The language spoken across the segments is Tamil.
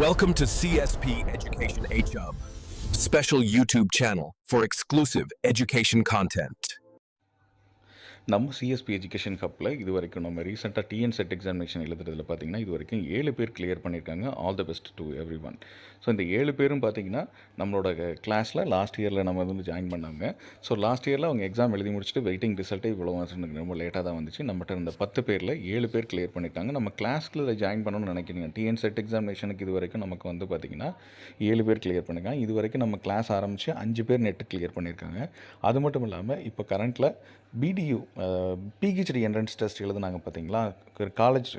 Welcome to CSP Education Hub, special YouTube channel for exclusive education content. நம்ம சிஎஸ்பி எஜுகேஷன் ஹப்பில் இது வரைக்கும் நம்ம ரீசெண்டாக டிஎன் செட் எக்ஸாமினேஷன் எழுதுறதுல பார்த்தீங்கன்னா இது வரைக்கும் 7 பேர் கிளியர் பண்ணியிருக்காங்க. All the best to every one. So இந்த 7 பேரும் பார்த்தீங்கன்னா நம்மளோட கிளாஸில் லாஸ்ட் இயரில் நம்ம வந்து ஜாயின் பண்ணாங்க. ஸோ லாஸ்ட் இயரில் அவங்க எக்ஸாம் எழுதி முடிச்சுட்டு வெயிட்டிங் ரிசல்ட்டே இவ்வளோ ரொம்ப லேட்டாக தான் வந்துச்சு. நம்மகிட்ட இருந்த 10 பேரில் 7 பேர் கிளியர் பண்ணியிருக்காங்க. நம்ம கிளாஸில் ஜாயின் பண்ணணும்னு நினைக்கிறீங்க. டிஎன் செட் எக்ஸாமினேஷனுக்கு இது வரைக்கும் நமக்கு வந்து பார்த்திங்கன்னா 7 பேர் கிளியர் பண்ணியிருக்காங்க. இது வரைக்கும் நம்ம கிளாஸ் ஆரம்பித்து 5 பேர் நெட்டு கிளியர் பண்ணியிருக்காங்க. அது மட்டும் இல்லாமல் இப்போ கரண்ட்டில் பிடியூ பிஹெச்டி என்ட்ரன்ஸ் டெஸ்ட் எழுதுனாங்க பார்த்தீங்களா, காலேஜ்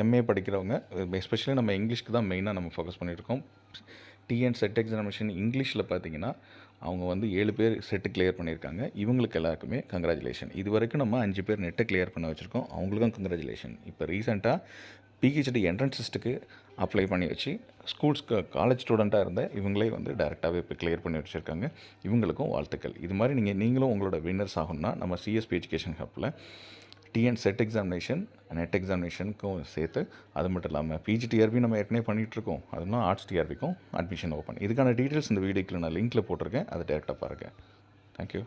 எம்ஏ படிக்கிறவங்க, எஸ்பெஷலி நம்ம இங்கிலீஷ்க்கு தான் மெயினாக நம்ம ஃபோக்கஸ் பண்ணியிருக்கோம். டிஎன் செட் எக்ஸாமினேஷன் இங்கிலீஷில் பார்த்தீங்கன்னா அவங்க வந்து 7 பேர் செட்டு கிளியர் பண்ணியிருக்காங்க. இவங்களுக்கு எல்லாருக்குமே கங்க்ராச்சுலேஷன். இது வரைக்கும் நம்ம 5 பேர் நெட்டை கிளியர் பண்ண வச்சுருக்கோம். அவங்களுக்கும் கங்க்ராச்சுலேஷன். இப்போ ரீசெண்டாக பிஹெச்டி என்ட்ரன்ஸ் டெஸ்ட்டுக்கு அப்ளை பண்ணி வச்சு ஸ்கூல்ஸ்க்கு காலேஜ் ஸ்டூடெண்ட்டாக இருந்த இவங்களே வந்து டேரெக்டாகவே இப்போ கிளியர் பண்ணி வச்சுருக்காங்க. இவங்களுக்கும் வாழ்த்துக்கள். இது மாதிரி நீங்களும் உங்களோட வின்னர்ஸ் ஆகணும்னா நம்ம சிஎஸ்பி எஜுகேஷன் ஹப்பில் டிஎன் செட் எக்ஸாமினேஷன் நெட் எக்ஸாமினேஷனுக்கும் சேர்த்து, அது மட்டும் இல்லாமல் பிஜிடிஆர்பி நம்ம ஏற்கனவே பண்ணிகிட்ருக்கோம். அதுனா ஆர்ட்ஸ் டிஆர்பிக்கும் அட்மிஷன் ஓப்பன். இதுக்கான டீட்டெயில்ஸ் இந்த வீடியோக்கில் நான் லிங்க்கில் போட்டிருக்கேன். அதை டேரெக்டாக பாருங்கள். தேங்க்யூ.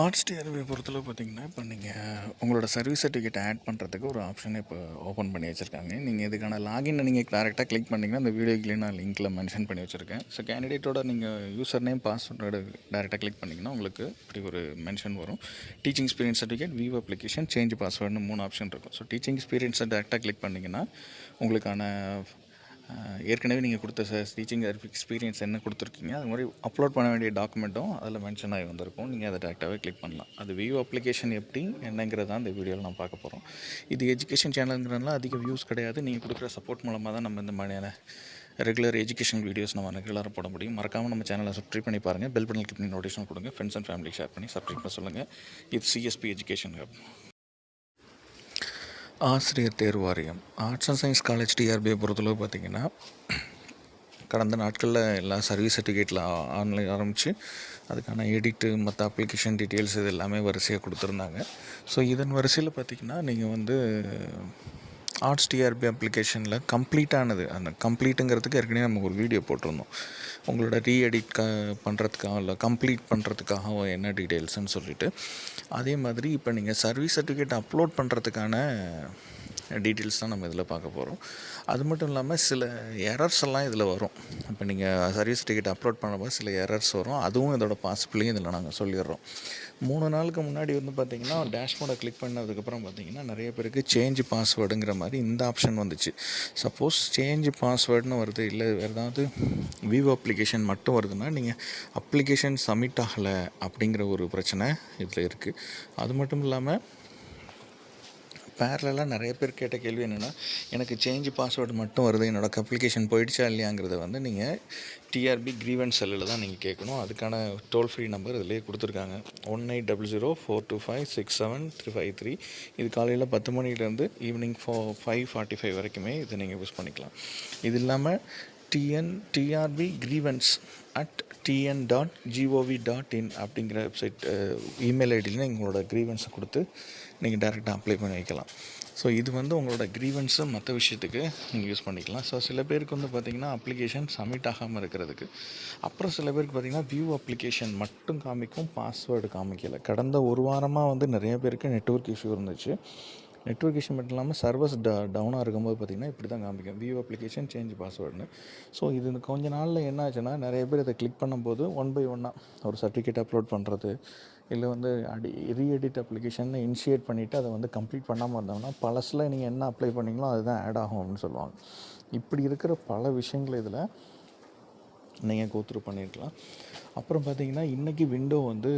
ஆர்ட்ஸ் டிஆர்பியை பொறுத்தளவு பார்த்திங்கன்னா, இப்போ நீங்கள் உங்களோட சர்வீஸ் சர்டிஃபிகேட் ஆட் பண்ணுறதுக்கு ஒரு ஆப்ஷனை இப்போ ஓப்பன் பண்ணி வச்சுருக்காங்க. நீங்கள் இதுக்கான லாகின் நீங்கள் டேரெக்டாக கிளிக் பண்ணிங்கன்னா அந்த வீடியோக்கிலே நான் லிங்க்கில் மென்ஷன் பண்ணி வச்சுருக்கேன். ஸோ கேண்டிடேட்டோட நீங்கள் யூசர் நேம் பாஸ்வேர்டோட டேரெக்டாக கிளிக் பண்ணிங்கன்னா உங்களுக்கு இப்படி ஒரு மென்ஷன் வரும். Teaching experience certificate, view application, change பாஸ்வேர்டுன்னு 3 ஆப்ஷன் இருக்கும். ஸோ டீச்சிங் எக்ஸ்பீரியன்ஸை டேரெக்டாக கிளிக் பண்ணிங்கன்னா உங்களுக்கான ஏற்கனவே நீங்கள் கொடுத்த டீச்சிங் எக்ஸ்பீரியன்ஸ் என்ன கொடுத்துருக்கீங்க, அது மாதிரி அப்லோட் பண்ண வேண்டிய டாக்குமெண்ட்டும் அதில் மென்ஷன் ஆகி வந்திருக்கும். நீங்கள் அதை டேரெக்டாகவே கிளிக் பண்ணலாம். அது வியூ அப்ளிகேஷன் எப்படி என்னங்கிறது தான் இந்த வீடியோவில் நான் பார்க்க போகிறோம். இது எஜுகேஷன் சேனலுங்கிறதுனால அதிக வியூஸ் கிடையாது. நீங்கள் கொடுக்குற சப்போர்ட் மூலமாக தான் நம்ம இந்த மாதிரியான ரெகுலர் எஜுகேஷன் வீடியோஸ் நம்ம ரெகுலராக போட முடியும். மறக்காமல் நம்ம சேனலை சப்ஸ்கிரைப் பண்ணி பாருங்கள். பெல் பட்டன் கிளிக் பண்ணி நோட்டிஃபிகேஷன் கொடுங்க. ஃப்ரெண்ட்ஸ் அண்ட் ஃபேமிலி ஷேர் பண்ணி சப்ஸ்கிரைப் பண்ண சொல்லுங்கள். இது சிஎஸ்பி எஜுகேஷன் ஹப். ஆசிரியர் தேர்வு வாரியம் ஆர்ட்ஸ் அண்ட் சயின்ஸ் காலேஜ் டிஆர்பியை பொறுத்தளவு பார்த்திங்கன்னா, கடந்த நாட்களில் எல்லா சர்வீஸ் சர்டிஃபிகேட்டில் ஆன்லைன் ஆரம்பித்து அதுக்கான எடிட்டு மற்ற அப்ளிகேஷன் டீட்டெயில்ஸ் இது எல்லாமே வரிசையாக கொடுத்துருந்தாங்க. ஸோ இதன் வரிசையில் பார்த்திங்கன்னா நீங்கள் வந்து ஆர்ட்ஸ் டிஆர்பி அப்ளிகேஷனில் கம்ப்ளீட்டானது, அந்த கம்ப்ளீட்டுங்கிறதுக்கு ஏற்கனவே நமக்கு ஒரு வீடியோ போட்டிருந்தோம். உங்களோட ரீஎடிட் பண்ணுறதுக்காக இல்லை கம்ப்ளீட் பண்ணுறதுக்காக என்ன டீட்டெயில்ஸ்னு சொல்லிவிட்டு, அதே மாதிரி இப்போ நீங்கள் சர்வீஸ் சர்டிஃபிகேட் அப்லோட் பண்ணுறதுக்கான டீட்டெயில்ஸ் தான் நம்ம இதில் பார்க்க போகிறோம். அது மட்டும் இல்லாமல் சில எரர்ஸ் எல்லாம் இதில் வரும். இப்போ நீங்கள் சர்வீஸ் சர்டிஃபிகேட் அப்லோட் பண்ணும்போது சில எரர்ஸ் வரும். அதுவும் இதோட பாசிபிளையும் இதில் நாங்கள் சொல்லிடுறோம். 3 நாளுக்கு முன்னாடி வந்து பார்த்திங்கன்னா டேஷ்போர்டை கிளிக் பண்ணதுக்கப்புறம் பார்த்திங்கன்னா நிறைய பேருக்கு சேஞ்ச் பாஸ்வேர்டுங்கிற மாதிரி இந்த ஆப்ஷன் வந்துச்சு. சப்போஸ் சேஞ்ச் பாஸ்வேர்டுன்னு வருது, இல்லை வேறு ஏதாவது விவோ அப்ளிகேஷன் மட்டும் வருதுன்னா நீங்கள் அப்ளிகேஷன் சப்மிட் ஆகலை அப்படிங்கிற ஒரு பிரச்சனை இதில் இருக்குது. அது மட்டும் இல்லாமல் பேரலாக நிறைய பேர் கேட்ட கேள்வி என்னென்னா, எனக்கு சேஞ்ச் பாஸ்வேர்டு மட்டும் வருது, என்னோடய அப்ளிகேஷன் போயிடுச்சா இல்லையாங்கிறத வந்து நீங்கள் டிஆர்பி கிரீவன்ஸ் செல்லில் தான் நீங்கள் கேட்கணும். அதுக்கான டோல் ஃப்ரீ நம்பர் இதிலே கொடுத்துருக்காங்க. 180042567353. இது காலையில் 10 மணிலேருந்து ஈவினிங் 5:45 வரைக்குமே இதை நீங்கள் யூஸ் பண்ணிக்கலாம். இது இல்லாமல் டிஆர்பி கிரீவன்ஸ் @tn.gov.in அப்படிங்கிற வெப்சைட் இமெயில் ஐடியில் உங்களோட க்ரீவன்ஸை கொடுத்து நீங்கள் டேரெக்டாக அப்ளை பண்ணி வைக்கலாம். ஸோ இது வந்து உங்களோட க்ரீவன்ஸை மற்ற விஷயத்துக்கு நீங்கள் யூஸ் பண்ணிக்கலாம். ஸோ சில பேருக்கு வந்து பார்த்திங்கன்னா அப்ளிகேஷன் சப்மிட் ஆகாமல் இருக்கிறதுக்கு, அப்புறம் சில பேருக்கு பார்த்திங்கன்னா வியூ அப்ளிகேஷன் மட்டும் காமிக்கும், பாஸ்வேர்டு காமிக்கலை. கடந்த ஒரு வாரமாக வந்து நிறைய பேருக்கு நெட்வொர்க் இஷ்யூ இருந்துச்சு. நெட்வொர்க் இஷ்யூ மட்டும் இல்லாமல் சர்வஸ் டவுனாக இருக்கும்போது பார்த்திங்கன்னா இப்படி தான் காமிக்கும், வியூ அப்ளிகேஷன் சேஞ்ச் பாஸ்வேர்டுன்னு. ஸோ இது கொஞ்சம் நாளில் என்ன ஆச்சுன்னா, நிறைய பேர் இதை கிளிக் பண்ணும்போது 1 by 1 ஒரு சர்டிஃபிகேட் அப்லோட் பண்ணுறது, இல்லை வந்து ரீஎடிட் அப்ளிகேஷன் இனிஷியேட் பண்ணிவிட்டு அதை வந்து கம்ப்ளீட் பண்ணாமல் இருந்தோம்னா பழசில் நீங்கள் என்ன அப்ளை பண்ணிங்களோ அதுதான் ஆட் ஆகும் அப்படின்னு சொல்லுவாங்க. இப்படி இருக்கிற பல விஷயங்கள் இதில் நீங்கள் கோத்ரூ பண்ணியிருக்கலாம். அப்புறம் பார்த்திங்கன்னா இன்றைக்கி விண்டோ வந்து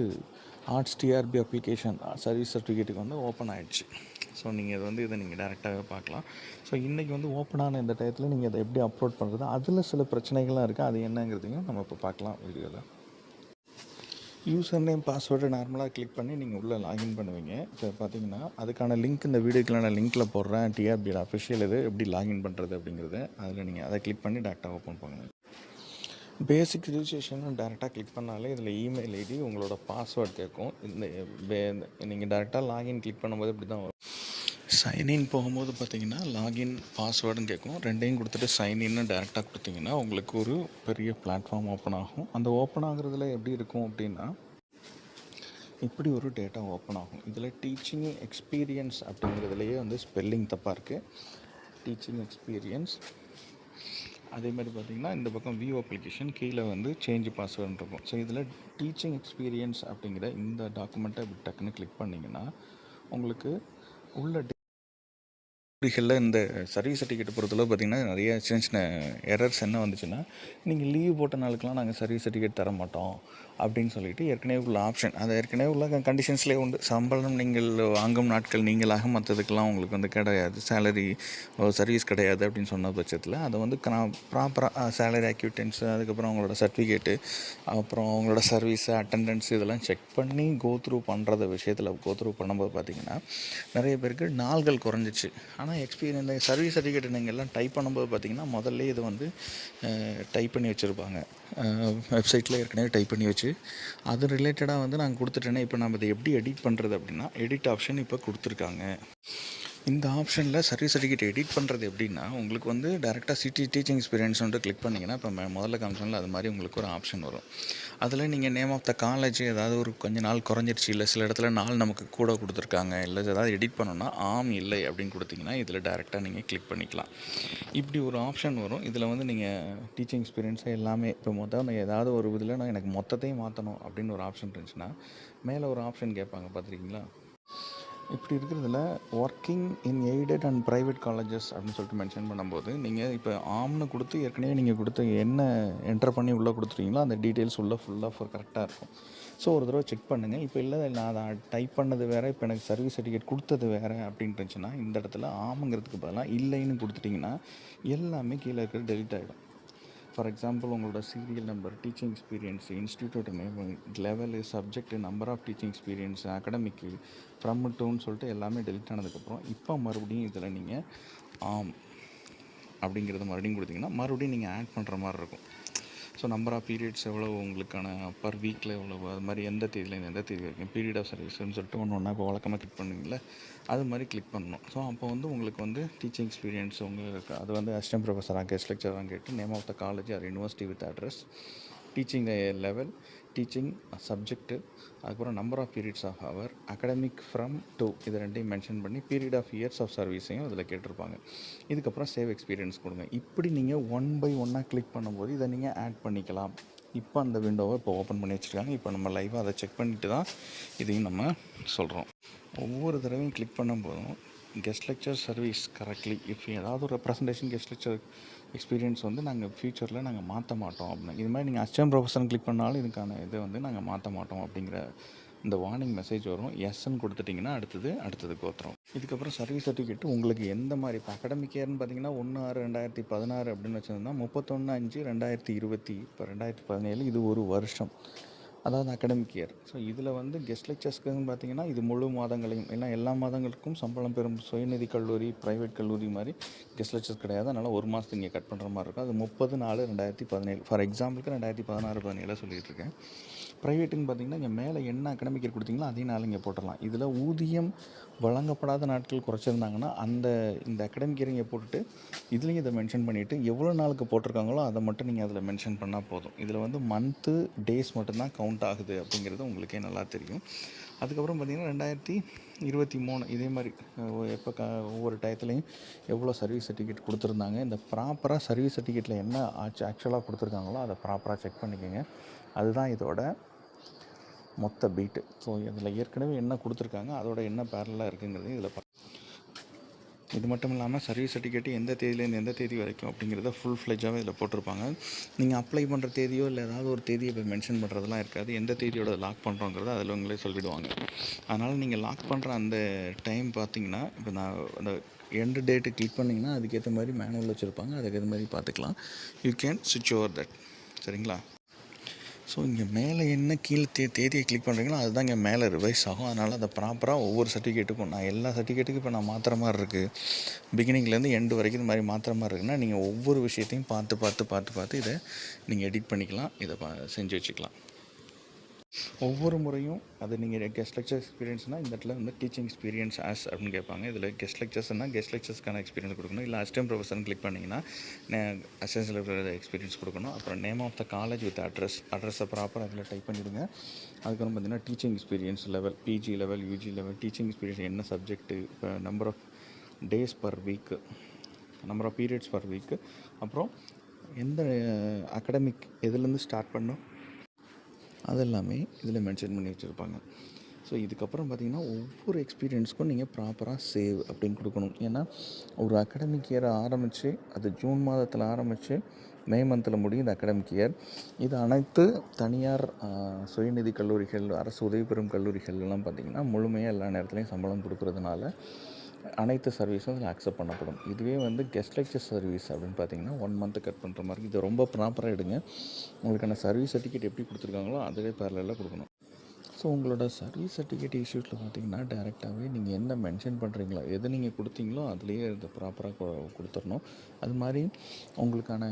ஆர்ட்ஸ் டிஆர்பி அப்ளிகேஷன் சர்வீஸ் சர்டிஃபிகேட்டுக்கு வந்து ஓப்பன் ஆகிடுச்சு. ஸோ நீங்கள் இதை நீங்கள் டேரெக்டாகவே பார்க்கலாம். ஸோ இன்றைக்கி வந்து ஓப்பன் ஆன இந்த டயத்தில் நீங்கள் அதை எப்படி அப்லோட் பண்ணுறது, அதில் சில பிரச்சனைகள்லாம் இருக்குது. அது என்னங்கிறதையும் நம்ம இப்போ பார்க்கலாம் வீடியோவில். யூசர் நேம் பாஸ்வேர்டை நார்மலாக கிளிக் பண்ணி நீங்கள் உள்ளே லாகின் பண்ணுவீங்க. இப்போ பார்த்தீங்கன்னா அதுக்கான லிங்க் இந்த வீடியோக்குள்ள நான் லிங்க்கில் போடுறேன். டிஆர்பியோட அஃபிஷியல் இது எப்படி லாகின் பண்ணுறது அப்படிங்கிறது, அதில் நீங்கள் அதை கிளிக் பண்ணி டேரெக்டாக ஓப்பன் பண்ணுங்கள். பேசிக் ரிஜிஸ்ட்ரேஷன் டேரெக்டாக கிளிக் பண்ணாலே இதில் இமெயில் ஐடி உங்களோட பாஸ்வேர்டு கேட்கும். நீங்கள் டேரெக்டாக லாகின் கிளிக் பண்ணும்போது இப்படி தான் வரும். சைன்இன் போகும்போது பார்த்தீங்கன்னா லாகின் பாஸ்வேர்டுன்னு கேட்கும். ரெண்டையும் கொடுத்துட்டு சைன்இன்னு டேரெக்டாக கொடுத்தீங்கன்னா உங்களுக்கு ஒரு பெரிய பிளாட்ஃபார்ம் ஓப்பன் ஆகும். அந்த ஓப்பன் ஆகுறதுல எப்படி இருக்கும் அப்படின்னா இப்படி ஒரு டேட்டா ஓப்பன் ஆகும். இதில் டீச்சிங் எக்ஸ்பீரியன்ஸ் அப்படிங்கிறதுலையே வந்து ஸ்பெல்லிங் தப்பாக இருக்குது. டீச்சிங் எக்ஸ்பீரியன்ஸ் அதே மாதிரி பார்த்திங்கன்னா இந்த பக்கம் வியூ அப்ளிகேஷன் கீழே வந்து சேஞ்ச் பாஸ்வேர்டுன்னு இருக்கும். ஸோ இதில் டீச்சிங் எக்ஸ்பீரியன்ஸ் அப்படிங்கிற இந்த டாக்குமெண்ட்டை இப்படி டக்குன்னு கிளிக் பண்ணிங்கன்னா உங்களுக்கு உள்ள டிகிரிகளில் இந்த சர்வீஸ் சர்டிஃபிகேட் பொறுத்தளவு பார்த்திங்கன்னா நிறைய சின்ன சின்ன எரர்ஸ் என்ன வந்துச்சுன்னா நீங்கள் லீவ் போட்ட நாளுக்கெலாம் நாங்கள் சர்வீஸ் சர்டிஃபிகேட் தர மாட்டோம் அப்படின்னு சொல்லிட்டு ஏற்கனவே உள்ள ஆப்ஷன் அது ஏற்கனவே உள்ள கண்டிஷன்ஸ்லேயே உண்டு. சம்பளம் நீங்கள் வாங்கும் நாட்கள் நீங்களாக மற்றதுக்கெல்லாம் உங்களுக்கு வந்து கிடையாது, சேலரி சர்வீஸ் கிடையாது அப்படின்னு சொன்ன பட்சத்தில் அதை வந்து ப்ராப்பராக சேலரி அக்யூட்டன்ஸு அதுக்கப்புறம் அவங்களோட சர்டிஃபிகேட்டு அப்புறம் அவங்களோட சர்வீஸு அட்டெண்டன்ஸ் இதெல்லாம் செக் பண்ணி கோத்ரூ பண்ணுறத விஷயத்தில் கோத்ரூ பண்ணும்போது பார்த்திங்கன்னா நிறைய பேருக்கு நாள்கள் குறைஞ்சிச்சு. ஆனால் எக்ஸ்பீரியன்ஸ் இந்த சர்வீஸ் சர்டிஃபிகேட் நீங்கள் எல்லாம் டைப் பண்ணும்போது பார்த்திங்கன்னா முதல்ல இது வந்து டைப் பண்ணி வச்சுருப்பாங்க, வெப்சைட்டில் ஏற்கனவே டைப் பண்ணி வச்சு அது ரிலேட்டடாக வந்து நாங்கள் கொடுத்துட்டேன்னா இப்போ நம்ம அதை எப்படி எடிட் பண்ணுறது அப்படின்னா எடிட் ஆப்ஷன் இப்போ கொடுத்துருக்காங்க. இந்த ஆப்ஷனில் சர்வீஸ் சர்டிஃபிகேட் எடிட் பண்ணுறது எப்படின்னா உங்களுக்கு வந்து டேரெக்டாக டீச்சிங் எக்ஸ்பீரியன்ஸ் வந்து கிளிக் பண்ணிங்கன்னா இப்போ முதல்ல காமிச்சோம்ல அது மாதிரி உங்களுக்கு ஒரு ஆப்ஷன் வரும். அதில் நீங்கள் நேம் ஆஃப் த காலேஜ் ஏதாவது ஒரு கொஞ்சம் நாள் குறைஞ்சிருச்சு, இல்லை சில இடத்துல நாள் நமக்கு கூட கொடுத்துருக்காங்க, இல்லை ஏதாவது எடிட் பண்ணோன்னா இல்லை அப்படின்னு கொடுத்தீங்கன்னா இதில் டேரெக்டாக நீங்கள் கிளிக் பண்ணிக்கலாம். இப்படி ஒரு ஆப்ஷன் வரும். இதில் வந்து நீங்கள் டீச்சிங் எக்ஸ்பீரியன்ஸை எல்லாமே இப்போ நான் ஏதாவது ஒரு இதில் நான் எனக்கு மொத்தத்தையும் மாற்றணும் அப்படின்னு ஒரு ஆப்ஷன் இருந்துச்சுன்னா மேலே ஒரு ஆப்ஷன் கேட்பாங்க பார்த்துருக்கீங்களா. இப்படி இருக்கிறதுல working in aided and private colleges அப்படின்னு சொல்லிட்டு மென்ஷன் பண்ணும்போது நீங்கள் இப்போ ஆம்னு கொடுத்து ஏற்கனவே நீங்கள் கொடுத்து என்ன என்டர் பண்ணி உள்ளே கொடுத்துருக்கீங்களோ அந்த டீட்டெயில்ஸ் உள்ளே ஃபுல்லாக கரெக்டாக இருக்கும். ஸோ ஒரு தடவை செக் பண்ணுங்கள். இப்போ இல்லை நான் அதை டைப் பண்ணது வேறு, இப்போ எனக்கு சர்வீஸ் சர்டிஃபிகேட் கொடுத்தது வேறு அப்படின்ட்டு இருந்துச்சுன்னா இந்த இடத்துல ஆமுங்கிறதுக்கு பதிலாக இல்லைன்னு கொடுத்துட்டிங்கன்னா எல்லாமே கீழே இருக்கிற டெலிட் ஆகிடும். ஃபார் எக்ஸாம்பிள் உங்களோட serial number, teaching experience, institute name, level, subject, number of teaching experience, academic, from டூன்னு சொல்லிட்டு எல்லாமே டெலிட் ஆனதுக்கப்புறம் இப்போ மறுபடியும் இதில் நீங்கள் ஆம் அப்படிங்கிறத மறுபடியும் கொடுத்தீங்கன்னா மறுபடியும் நீங்கள் ஆட் பண்ணுற மாதிரி இருக்கும். ஸோ நம்பர் ஆஃப் பீரியட்ஸ் எவ்வளோ உங்களுக்கான பர் வீக்கில் எவ்வளோ அது மாதிரி எந்த தேதியிலேருந்து எந்த தேதி வரைக்கும் பீரியட் ஆஃப் சர்வீஸ்ன்னு சொல்லிட்டு ஒன்று இப்போ வழக்கமாக கிளிக் பண்ணுவீங்களே அது மாதிரி கிளிக் பண்ணணும். ஸோ அப்போ வந்து உங்களுக்கு வந்து டீச்சிங் எக்ஸ்பீரியன்ஸ் உங்களுக்கு அது வந்து அசிஸ்டன்ட் ப்ரொஃபஸராக கெஸ்ட் லெக்சராக கேட்டு name of the college or university with address, teaching level, teaching subject, அதுக்கப்புறம் number of periods of hour, academic from to இது ரெண்டையும் மென்ஷன் பண்ணி பீரியட் ஆஃப் இயர்ஸ் ஆஃப் சர்வீஸையும் அதில் கேட்டிருப்பாங்க. இதுக்கப்புறம் சேவ் எக்ஸ்பீரியன்ஸ் கொடுங்க. இப்படி நீங்கள் ஒன் பை ஒன்னாக கிளிக் பண்ணும்போது இதை நீங்கள் ஆட் பண்ணிக்கலாம். இப்போ அந்த விண்டோவை இப்போ ஓப்பன் பண்ணி வச்சுருக்காங்க. இப்போ நம்ம லைவாக அதை செக் பண்ணிட்டு தான் இதையும் நம்ம சொல்கிறோம். ஒவ்வொரு தடவையும் கிளிக் பண்ணும்போதும் guest lecture service correctly if ஏதாவது ஒரு ரெப்ரசன்டேஷன் கெஸ்ட் லெக்சர் எக்ஸ்பீரியன்ஸ் வந்து நாங்கள் ஃப்யூச்சரில் நாங்கள் மாற்ற மாட்டோம் அப்படின்னு இது மாதிரி நீங்கள் அசிஸ்டன்ட் ப்ரொஃபஸர் கிளிக் பண்ணாலும் இதுக்கான இதை வந்து நாங்கள் மாற்ற மாட்டோம் அப்படிங்கிற இந்த வார்னிங் மெசேஜ் வரும். எஸ்ன்னு கொடுத்துட்டிங்கன்னா அடுத்தது கோத்துறோம். இதுக்கப்புறம் சர்வீஸ் சர்டிஃபிகேட் உங்களுக்கு எந்த மாதிரி இப்போ அகடமிக் இயர்னு பார்த்தீங்கன்னா 1/6/2016 அப்படின்னு வச்சுருந்தா 31/5/2020 இப்போ 2017 இது ஒரு வருஷம், அதாவது அகடமிக் இயர். ஸோ இதில் வந்து கெஸ்ட் லெக்சர்ஸ்க்குன்னு பார்த்தீங்கன்னா இது முழு மாதங்களையும் ஏன்னா எல்லா மாதங்களுக்கும் சம்பளம் பெறும் சுயநிதி கல்லூரி, ப்ரைவேட் கல்லூரி மாதிரி கெஸ்ட் லெக்சர்ஸ் கிடையாது. அதனால் ஒரு மாதத்துக்கு நீங்கள் கட் பண்ணுற மாதிரி இருக்கும். அது 30/4/2017 ஃபார் எக்ஸாம்பிளுக்கு 2016-17 சொல்லிகிட்டு இருக்கேன். ப்ரைவேட்டுன்னு பார்த்தீங்கன்னா இங்கே மேலே என்ன அகடமிக் இயர் கொடுத்தீங்களோ அதே நாள் இங்கே போட்டுடலாம். இதில் ஊதியம் வழங்கப்படாத நாட்கள் குறைச்சிருந்தாங்கன்னா இந்த அகடமிக் இயர் இங்கே போட்டுட்டு இதுலேயும் இதை மென்ஷன் பண்ணிவிட்டு எவ்வளோ நாளுக்கு போட்டிருக்காங்களோ அதை மட்டும் நீங்கள் அதில் மென்ஷன் பண்ணால் போதும். இதில் வந்து மந்த்து டேஸ் மட்டும்தான் கவுண்ட் ஆகுது அப்படிங்கிறது உங்களுக்கே நல்லா தெரியும். அதுக்கப்புறம் பார்த்திங்கன்னா 2023 இதே மாதிரி எப்போ ஒவ்வொரு டயத்துலையும் எவ்வளோ சர்வீஸ் சர்டிஃபிகேட் கொடுத்துருந்தாங்க, இந்த ப்ராப்பராக சர்வீஸ் சர்டிஃபிகேட்டில் என்ன ஆக்சுவலாக கொடுத்துருக்காங்களோ அதை ப்ராப்பராக செக் பண்ணிக்கோங்க. அதுதான் இதோட மொத்த பீட்டு. ஸோ இதில் ஏற்கனவே என்ன கொடுத்துருக்காங்க அதோட என்ன பேரலாக இருக்குங்கிறது இதில் இது மட்டும் இல்லாமல் சர்வீஸ் சர்டிஃபிகேட்டு எந்த தேதியிலேருந்து எந்த தேதி வரைக்கும் அப்படிங்கிறத ஃபுல் ஃப்ளெஜாகவே இதில் போட்டிருப்பாங்க. நீங்கள் அப்ளை பண்ணுற தேதியோ இல்லை ஏதாவது ஒரு தேதியை இப்போ மென்ஷன் பண்ணுறதுலாம் இருக்காது. எந்த தேதியோட லாக் பண்ணுறோங்கிறத அதில் உங்களே சொல்லிவிடுவாங்க. அதனால் நீங்கள் லாக் பண்ணுற அந்த டைம் பார்த்தீங்கன்னா இப்போ நான் அந்த எண்டு டேட்டு கிளிக் பண்ணிங்கன்னா அதுக்கேற்ற மாதிரி மேனுவல் வச்சுருப்பாங்க, அதுக்கேற்ற மாதிரி பார்த்துக்கலாம். யூ கேன் ஸ்விட்ச் ஓவர் தட். சரிங்களா? ஸோ இங்கே மேலே என்ன கீழே தேதியை கிளிக் பண்ணுறீங்களோ அதுதான் இங்கே மேலே ரிவைஸ் ஆகும். அதனால் அதை ப்ராப்பராக ஒவ்வொரு சர்டிஃபிகேட்டுக்கும் நான் எல்லா சர்டிஃபிகேட்டுக்கும் இப்போ நான் மாற்றுற மாதிரி இருக்குது, பிகினிங்லேருந்து எண்டு வரைக்கும் இந்த மாதிரி மாற்றுற மாதிரி இருக்குன்னா நீங்கள் ஒவ்வொரு விஷயத்தையும் பார்த்து இதை நீங்கள் எடிட் பண்ணிக்கலாம், இதை செஞ்சு வச்சுக்கலாம். ஒவ்வொரு முறையும் அது நீங்கள் கெஸ்ட் லெக்சர் எக்ஸ்பீரியன்ஸ்னால் இந்த இடத்துல வந்து டீச்சிங் எக்ஸ்பீரியன்ஸ் ஆஸ் அப்படின்னு கேட்பாங்க. இதில் கெஸ்ட் லெக்சர்ஸ்னால் கெஸ்ட் லெக்சர்ஸ்க்கான எக்ஸ்பீரியன்ஸ் கொடுக்கணும். இல்லை அசிஸ்டன்ட் ப்ரொஃபஸர்னு கிளிக் பண்ணிங்கன்னா அசிஸ்டன்ட் எக்ஸ்பீரியன்ஸ் கொடுக்கணும். அப்புறம் name of the college with அட்ரஸை ப்ராப்பராக அதில் டைப் பண்ணிவிடுங்க. அதுக்கப்புறம் பார்த்தீங்கன்னா teaching experience level, PG level, UG level, teaching experience என்ன சப்ஜெக்ட்டு, இப்போ number of days per week, number of periods per week, அப்புறம் எந்த அகடமிக் எதுலேருந்து ஸ்டார்ட் பண்ணோம் அதெல்லாமே இதில் மென்ஷன் பண்ணி வச்சுருப்பாங்க. ஸோ இதுக்கப்புறம் பார்த்திங்கன்னா ஒவ்வொரு எக்ஸ்பீரியன்ஸ்க்கும் நீங்கள் ப்ராப்பராக சேவ் அப்படின்னு கொடுக்கணும். ஏன்னா ஒரு அகடமிக் இயரை ஆரம்பித்து அது ஜூன் மாதத்தில் ஆரம்பித்து மே மந்தில் முடியும் இந்த அகடமிக் இயர். இது அனைத்து தனியார் சுயநிதி கல்லூரிகள், அரசு உதவி பெறும் கல்லூரிகள்லாம் பார்த்திங்கன்னா முழுமையாக எல்லா நேரத்துலையும் சம்பளம் கொடுக்குறதுனால அனைத்து சர்வீஸும் அதில் அக்செப்ட் பண்ணப்படும். இதுவே வந்து கெஸ்ட் லெக்சர் சர்வீஸ் அப்படின்னு பார்த்தீங்கன்னா 1 மந்த்து கட் பண்ணுற மாதிரி. இது ரொம்ப ப்ராப்பராக எடுங்க. உங்களுக்கான சர்வீஸ் சர்டிஃபிகேட் எப்படி கொடுத்துருக்காங்களோ அதுவே பேரலாக கொடுக்கணும். ஸோ உங்களோட சர்வீஸ் சர்டிஃபிகேட் இஷ்யூஸில் பார்த்தீங்கன்னா டேரெக்டாகவே நீங்கள் என்ன மென்ஷன் பண்ணுறீங்களோ எது நீங்கள் கொடுத்தீங்களோ அதுலேயே இது ப்ராப்பராக கொடுத்துடணும். அது மாதிரி உங்களுக்கான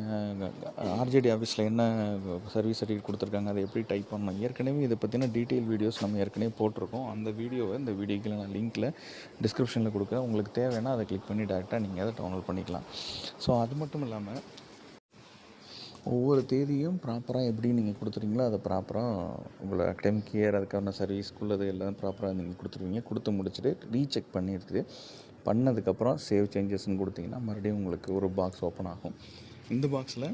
ஆர்ஜேடி ஆஃபீஸில் என்ன சர்வீஸ் சர்டிஃபிகேட் கொடுத்துருக்காங்க அதை எப்படி டைப் பண்ணணும், ஏற்கனவே இதை பற்றின டீட்டெயில் வீடியோஸ் நம்ம ஏற்கனவே போட்டிருக்கோம். அந்த வீடியோவை இந்த வீடியோக்கு நான் லிங்க்கில் டிஸ்கிரிப்ஷனில் கொடுக்குறேன். உங்களுக்கு தேவைன்னா அதை கிளிக் பண்ணி டேரெக்டாக நீங்கள் அதை டவுன்லோட் பண்ணிக்கலாம். ஸோ அது மட்டும் இல்லாமல் ஒவ்வொரு தேதியும் ப்ராப்பராக எப்படி நீங்கள் கொடுத்துறீங்களோ அதை ப்ராப்பராக உங்களை அகடமிக் இயர் அதுக்கான சர்வீஸ்க்குள்ளது எல்லாம் ப்ராப்பராக நீங்கள் கொடுத்துருவீங்க. கொடுத்து முடிச்சுட்டு ரீசெக் பண்ணிடுது. பண்ணதுக்கப்புறம் சேவ் சேஞ்சஸ்ன்னு கொடுத்தீங்கன்னா மறுபடியும் உங்களுக்கு ஒரு பாக்ஸ் ஓப்பன் ஆகும். இந்த பாக்ஸில்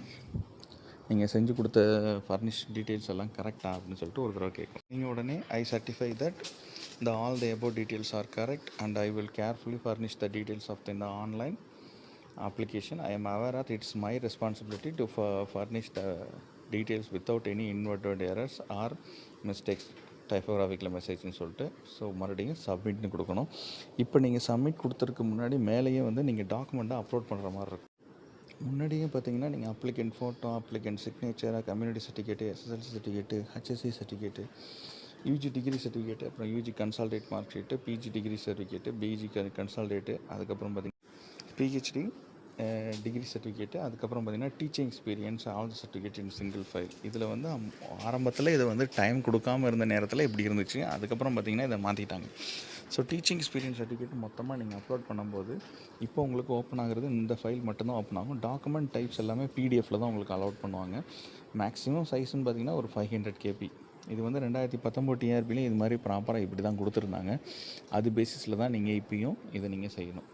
நீங்கள் செஞ்சு கொடுத்த ஃபர்னிஷ் டீட்டெயில்ஸ் எல்லாம் கரெக்டாக அப்படின்னு சொல்லிட்டு ஒரு தடவை கேட்கும். நீங்கள் உடனே I certify that all the above details are correct and I will carefully furnish the details of the online application. I am aware that it's my responsibility to furnish the details without any inadvertent errors or mistakes, டைஃபோகிராஃபிக்கில் மெசேஜ்னு சொல்லிட்டு. ஸோ மறுபடியும் சப்மிட்னு கொடுக்கணும். இப்போ நீங்கள் சப்மிட் கொடுத்துருக்கு முன்னாடி மேலேயே வந்து நீங்கள் டாக்குமெண்ட்டை அப்லோட் பண்ணுற மாதிரி இருக்கும். முன்னாடியே பார்த்தீங்கன்னா நீங்கள் applicant photo, applicant signature, community certificate, SSLC certificate, HSC certificate, UG degree certificate, அப்புறம் UG consolidated mark sheet, PG degree certificate, PG consolidated, அதுக்கப்புறம் பார்த்திங்கன்னா பிஹெச்டி டிகிரி சர்டிஃபிகேட்டு, அதுக்கப்புறம் பார்த்திங்கன்னா teaching experience all the certificate in single file. இதில் வந்து ஆரம்பத்தில் இதை வந்து டைம் கொடுக்காமல் இருந்த நேரத்தில் இப்படி இருந்துச்சு. அதுக்கப்புறம் பார்த்திங்கன்னா இதை மாற்றிட்டாங்க. ஸோ டீச்சிங் எக்ஸ்பீரியன்ஸ் சர்டிஃபிகேட் மொத்தமாக நீங்கள் அப்லோட் பண்ணும்போது இப்போ உங்களுக்கு ஓப்பன் ஆகுறது இந்த ஃபைல் மட்டும்தான் ஓப்பன் ஆகும். டாக்குமெண்ட் டைப்ஸ் எல்லாமே பிடிஎஃப்பில் தான் உங்களுக்கு அலோட் பண்ணுவாங்க. மேக்ஸிமம் சைஸ்ன்னு பார்த்திங்கன்னா ஒரு 500 KB. இது வந்து 2019 டிஆர்பிலையும் இது மாதிரி ப்ராப்பராக இப்படி தான் கொடுத்துருந்தாங்க. அது பேசிஸில் தான் நீங்கள் இப்பயும் இதை நீங்கள் செய்யணும்.